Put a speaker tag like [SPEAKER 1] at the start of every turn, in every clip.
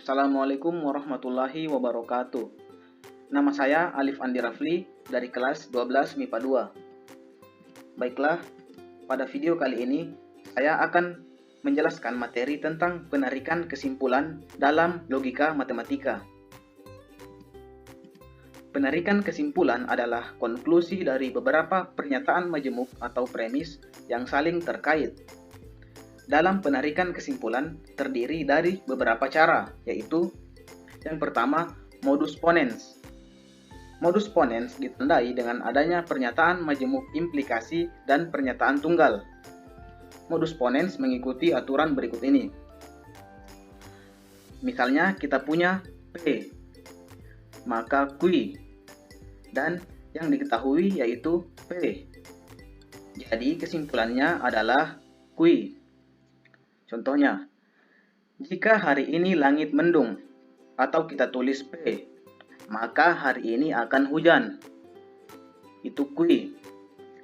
[SPEAKER 1] Assalamualaikum warahmatullahi wabarakatuh. Nama saya Alif Andi Rafli dari kelas 12 MIPA 2. Baiklah, pada video kali ini saya akan menjelaskan materi tentang penarikan kesimpulan dalam logika matematika. Penarikan kesimpulan adalah konklusi dari beberapa pernyataan majemuk atau premis yang saling terkait. Dalam penarikan kesimpulan terdiri dari beberapa cara, yaitu yang pertama, modus ponens. Modus ponens ditandai dengan adanya pernyataan majemuk implikasi dan pernyataan tunggal. Modus ponens mengikuti aturan berikut ini. Misalnya kita punya P, maka Q, dan yang diketahui yaitu P. Jadi kesimpulannya adalah Q. Contohnya, jika hari ini langit mendung, atau kita tulis P, maka hari ini akan hujan. Itu Q.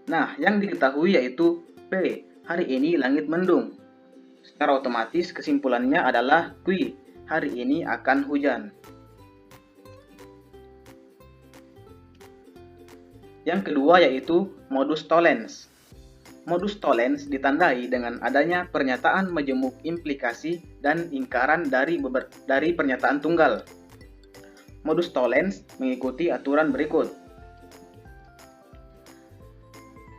[SPEAKER 1] Nah, yang diketahui yaitu P, hari ini langit mendung. Secara otomatis kesimpulannya adalah Q, hari ini akan hujan. Yang kedua yaitu modus tollens. Modus tollens ditandai dengan adanya pernyataan majemuk implikasi dan ingkaran dari pernyataan tunggal. Modus tollens mengikuti aturan berikut.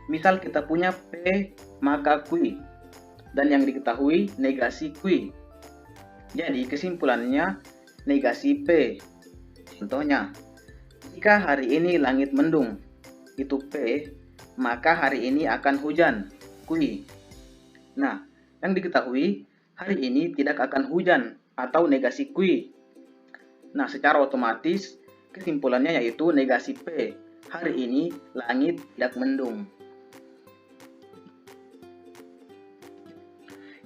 [SPEAKER 1] Misal kita punya P maka Q, dan yang diketahui negasi Q. Jadi kesimpulannya negasi P. Contohnya, jika hari ini langit mendung, itu P, maka hari ini akan hujan, Q. Nah, yang diketahui hari ini tidak akan hujan atau negasi Q. Nah, secara otomatis kesimpulannya yaitu negasi P, hari ini langit tidak mendung.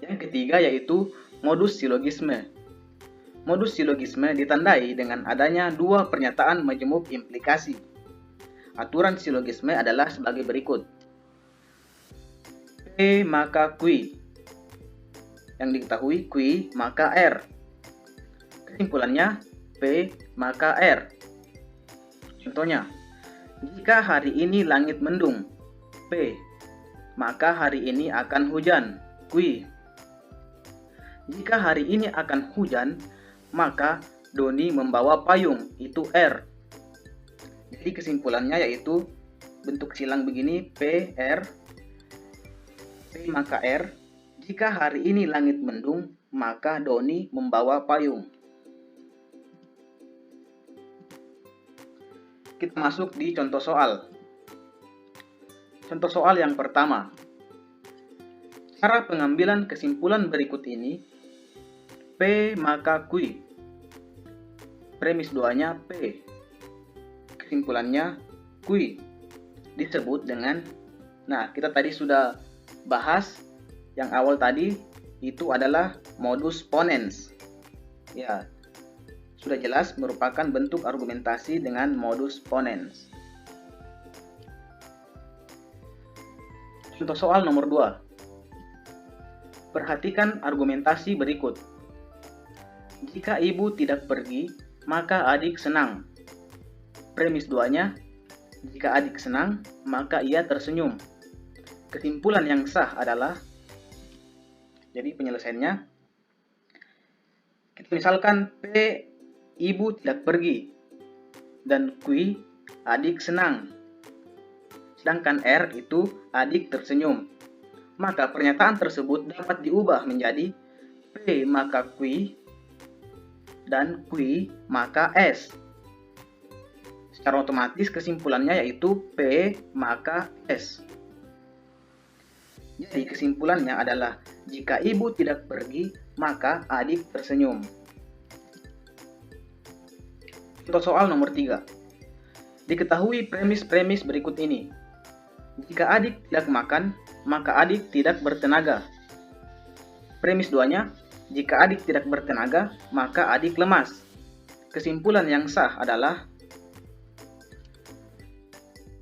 [SPEAKER 1] Yang ketiga yaitu modus silogisme. Modus silogisme ditandai dengan adanya dua pernyataan majemuk implikasi. Aturan silogisme adalah sebagai berikut. P maka Q. Yang diketahui Q maka R. Kesimpulannya P maka R. Contohnya, jika hari ini langit mendung, P, maka hari ini akan hujan, Q. Jika hari ini akan hujan, maka Doni membawa payung, itu R. Jadi kesimpulannya yaitu bentuk silang begini, P, R, P maka R. Jika hari ini langit mendung, maka Doni membawa payung. Kita masuk di contoh soal. Contoh soal yang pertama. Cara pengambilan kesimpulan berikut ini, P maka Q. Premis 2-nya P. Kesimpulannya Q disebut dengan, nah kita tadi sudah bahas yang awal tadi itu adalah modus ponens. Ya, sudah jelas merupakan bentuk argumentasi dengan modus ponens. Contoh soal nomor 2. Perhatikan argumentasi berikut. Jika ibu tidak pergi, maka adik senang. Premis 2-nya, jika adik senang, maka ia tersenyum. Kesimpulan yang sah adalah, jadi penyelesaiannya, kita misalkan P, ibu tidak pergi, dan Q, adik senang. Sedangkan R itu adik tersenyum. Maka pernyataan tersebut dapat diubah menjadi P maka Q, dan Q maka S. Secara otomatis kesimpulannya yaitu P maka S. Jadi kesimpulannya adalah jika ibu tidak pergi, maka adik tersenyum. Contoh soal nomor 3. Diketahui premis-premis berikut ini. Jika adik tidak makan, maka adik tidak bertenaga. Premis 2-nya, jika adik tidak bertenaga, maka adik lemas. Kesimpulan yang sah adalah,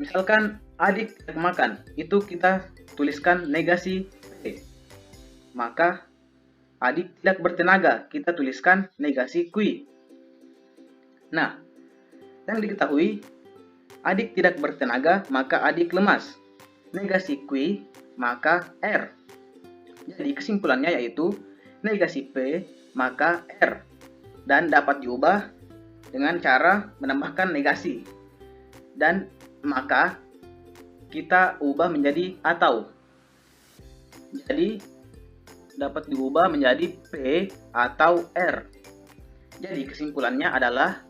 [SPEAKER 1] misalkan adik tidak makan, itu kita tuliskan negasi P. Maka adik tidak bertenaga, kita tuliskan negasi kui. Nah, yang diketahui, adik tidak bertenaga, maka adik lemas. Negasi kui, maka R. Jadi kesimpulannya yaitu negasi P, maka R. Dan dapat diubah dengan cara menambahkan negasi. Dan maka kita ubah menjadi atau. Jadi dapat diubah menjadi P atau R. Jadi kesimpulannya adalah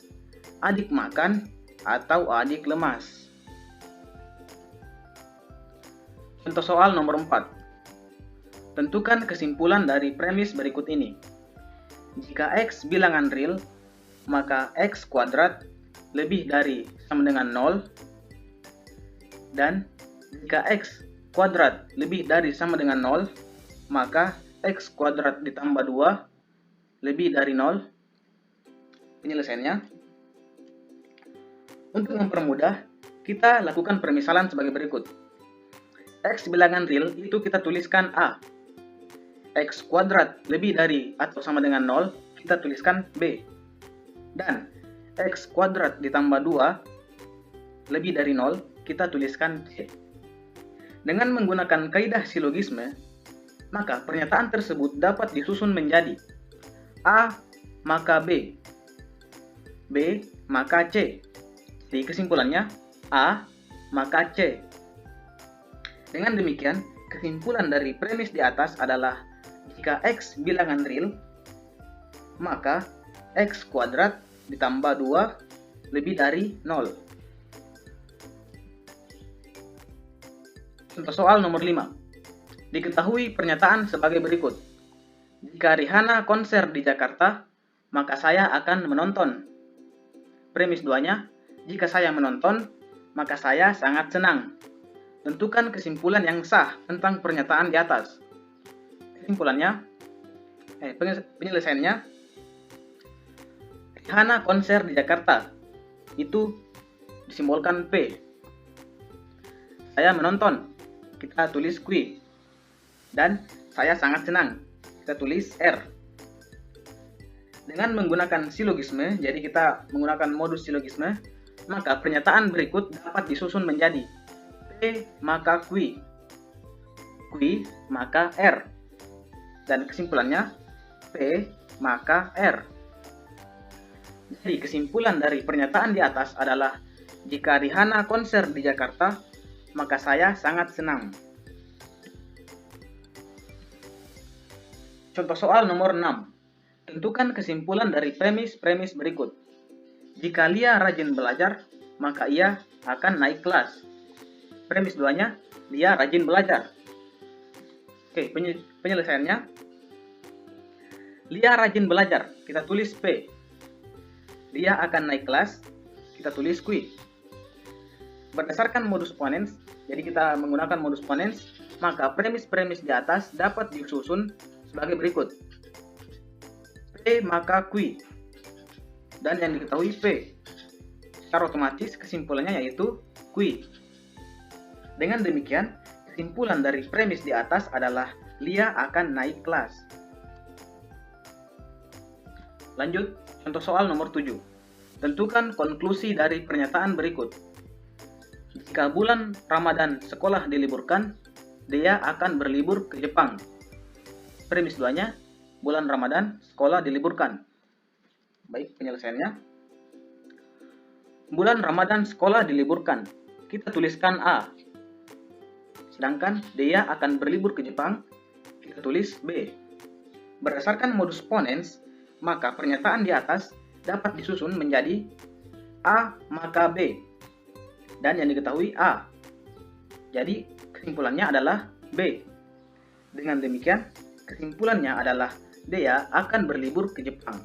[SPEAKER 1] adik makan atau adik lemas. Contoh soal nomor 4. Tentukan kesimpulan dari premis berikut ini. Jika X bilangan real, maka X kuadrat lebih dari sama dengan 0. Dan jika X kuadrat lebih dari sama dengan 0, maka X kuadrat ditambah 2 lebih dari 0. Penyelesaiannya, untuk mempermudah, kita lakukan permisalan sebagai berikut. X bilangan real itu kita tuliskan A. X kuadrat lebih dari atau sama dengan 0, kita tuliskan B. Dan X kuadrat ditambah 2 lebih dari 0, kita tuliskan C. Dengan menggunakan kaidah silogisme, maka pernyataan tersebut dapat disusun menjadi A maka B, B maka C. Di kesimpulannya A maka C. Dengan demikian, kesimpulan dari premis di atas adalah jika X bilangan real, maka X kuadrat ditambah 2 lebih dari 0. Contoh soal nomor 5. Diketahui pernyataan sebagai berikut. Jika Rihanna konser di Jakarta, maka saya akan menonton. Premis 2-nya, jika saya menonton, maka saya sangat senang. Tentukan kesimpulan yang sah tentang pernyataan di atas. Penyelesaiannya, Rihanna konser di Jakarta. Itu disimbolkan P. Saya menonton, kita tulis Q. Dan saya sangat senang, kita tulis R. Dengan menggunakan silogisme, jadi kita menggunakan modus silogisme, maka pernyataan berikut dapat disusun menjadi P maka Q, Q maka R. Dan kesimpulannya P maka R. Jadi kesimpulan dari pernyataan di atas adalah jika Rihanna konser di Jakarta, maka saya sangat senang. Contoh soal nomor 6. Tentukan kesimpulan dari premis-premis berikut. Jika Lia rajin belajar, maka ia akan naik kelas. Premis 2-nya, Lia rajin belajar. Oke, penyelesaiannya. Lia rajin belajar, kita tulis P. Lia akan naik kelas, kita tulis Q. Berdasarkan modus ponens, jadi kita menggunakan modus ponens, maka premis-premis di atas dapat disusun sebagai berikut. P maka Q. Dan yang diketahui P. Secara otomatis kesimpulannya yaitu Q. Dengan demikian, kesimpulan dari premis di atas adalah Lia akan naik kelas. Lanjut, contoh soal nomor 7. Tentukan konklusi dari pernyataan berikut. Jika bulan Ramadan sekolah diliburkan, dia akan berlibur ke Jepang. Premis 2-nya, bulan Ramadan sekolah diliburkan. Baik, penyelesaiannya. Bulan Ramadan sekolah diliburkan, kita tuliskan A. Sedangkan dia akan berlibur ke Jepang, kita tulis B. Berdasarkan modus ponens, maka pernyataan di atas dapat disusun menjadi A maka B. Dan yang diketahui A. Jadi kesimpulannya adalah B. Dengan demikian, kesimpulannya adalah dia akan berlibur ke Jepang.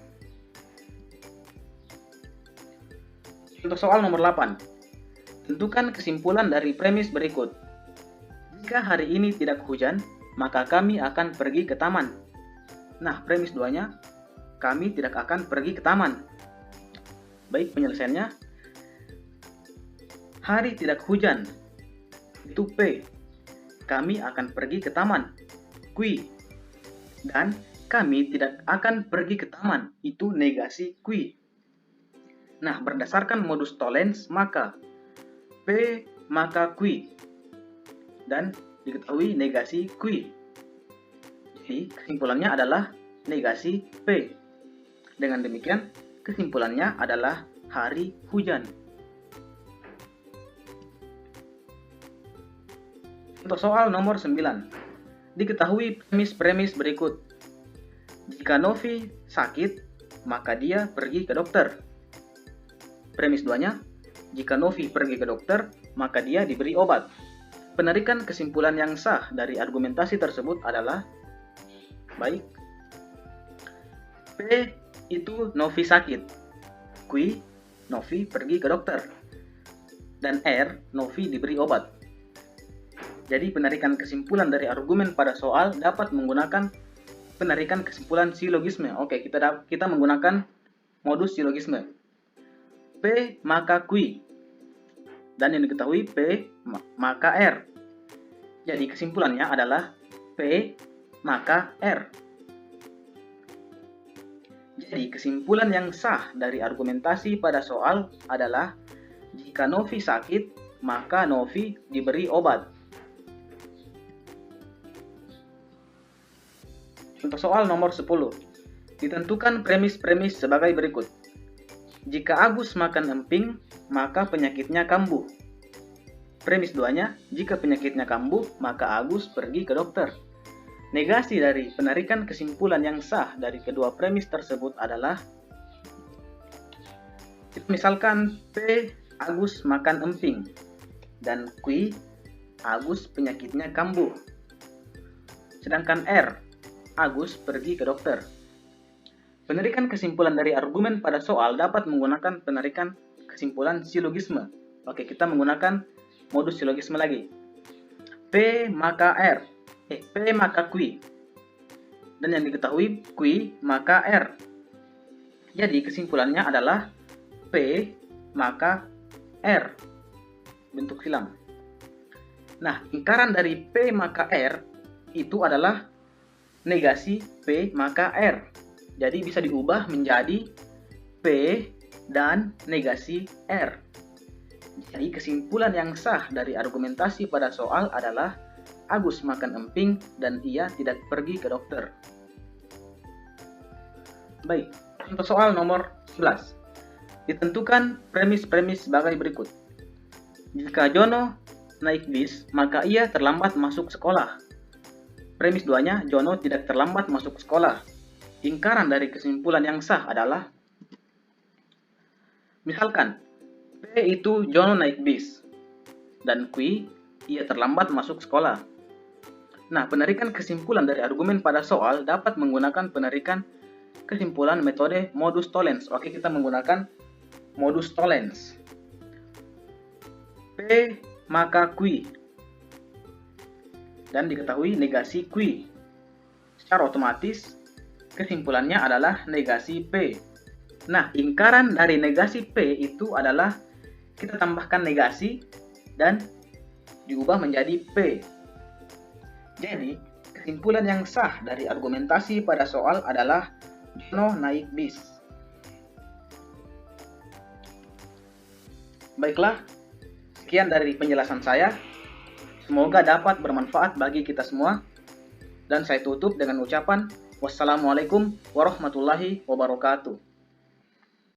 [SPEAKER 1] Contoh soal nomor 8. Tentukan kesimpulan dari premis berikut. Jika hari ini tidak hujan, maka kami akan pergi ke taman. Nah, premis 2-nya, kami tidak akan pergi ke taman. Baik, penyelesaiannya. Hari tidak hujan, itu P. Kami akan pergi ke taman, Q. Dan kami tidak akan pergi ke taman. Itu negasi kui. Nah, berdasarkan modus tollens, maka P maka kui. Dan diketahui negasi kui. Jadi, kesimpulannya adalah negasi P. Dengan demikian, kesimpulannya adalah hari hujan. Untuk soal nomor 9, diketahui premis-premis berikut. Jika Novi sakit, maka dia pergi ke dokter. Premis 2-nya, jika Novi pergi ke dokter, maka dia diberi obat. Penarikan kesimpulan yang sah dari argumentasi tersebut adalah, baik, P itu Novi sakit, Q Novi pergi ke dokter, dan R Novi diberi obat. Jadi penarikan kesimpulan dari argumen pada soal dapat menggunakan penarikan kesimpulan silogisme. Oke, kita menggunakan modus silogisme. P maka Q. Dan yang diketahui P maka R. Jadi kesimpulannya adalah P maka R. Jadi kesimpulan yang sah dari argumentasi pada soal adalah jika Novi sakit, maka Novi diberi obat. Untuk soal nomor 10, ditentukan premis-premis sebagai berikut. Jika Agus makan emping, maka penyakitnya kambuh. Premis 2-nya, jika penyakitnya kambuh, maka Agus pergi ke dokter. Negasi dari penarikan kesimpulan yang sah dari kedua premis tersebut adalah, misalkan P, Agus makan emping, dan Q, Agus penyakitnya kambuh. Sedangkan R, Agus pergi ke dokter. Penarikan kesimpulan dari argumen pada soal dapat menggunakan penarikan kesimpulan silogisme. Oke, kita menggunakan modus silogisme lagi. P maka R, P maka Q. Dan yang diketahui Q maka R. Jadi kesimpulannya adalah P maka R. Bentuk silang. Nah, lingkaran dari P maka R itu adalah negasi P maka R. Jadi bisa diubah menjadi P dan negasi R. Jadi kesimpulan yang sah dari argumentasi pada soal adalah Agus makan emping dan ia tidak pergi ke dokter. Baik, untuk soal nomor 11. Ditentukan premis-premis sebagai berikut. Jika Jono naik bis, maka ia terlambat masuk sekolah. Premis 2-nya, Jono tidak terlambat masuk sekolah. Lingkaran dari kesimpulan yang sah adalah, misalkan, P itu Jono naik bis, dan Q, ia terlambat masuk sekolah. Nah, penarikan kesimpulan dari argumen pada soal dapat menggunakan penarikan kesimpulan metode modus tollens. Oke, kita menggunakan modus tollens. P maka Q. Dan diketahui negasi Q. Secara otomatis, kesimpulannya adalah negasi P. Nah, lingkaran dari negasi P itu adalah kita tambahkan negasi dan diubah menjadi P. Jadi, kesimpulan yang sah dari argumentasi pada soal adalah Jono naik bis. Baiklah, sekian dari penjelasan saya. Semoga dapat bermanfaat bagi kita semua. Dan saya tutup dengan ucapan wassalamualaikum warahmatullahi wabarakatuh.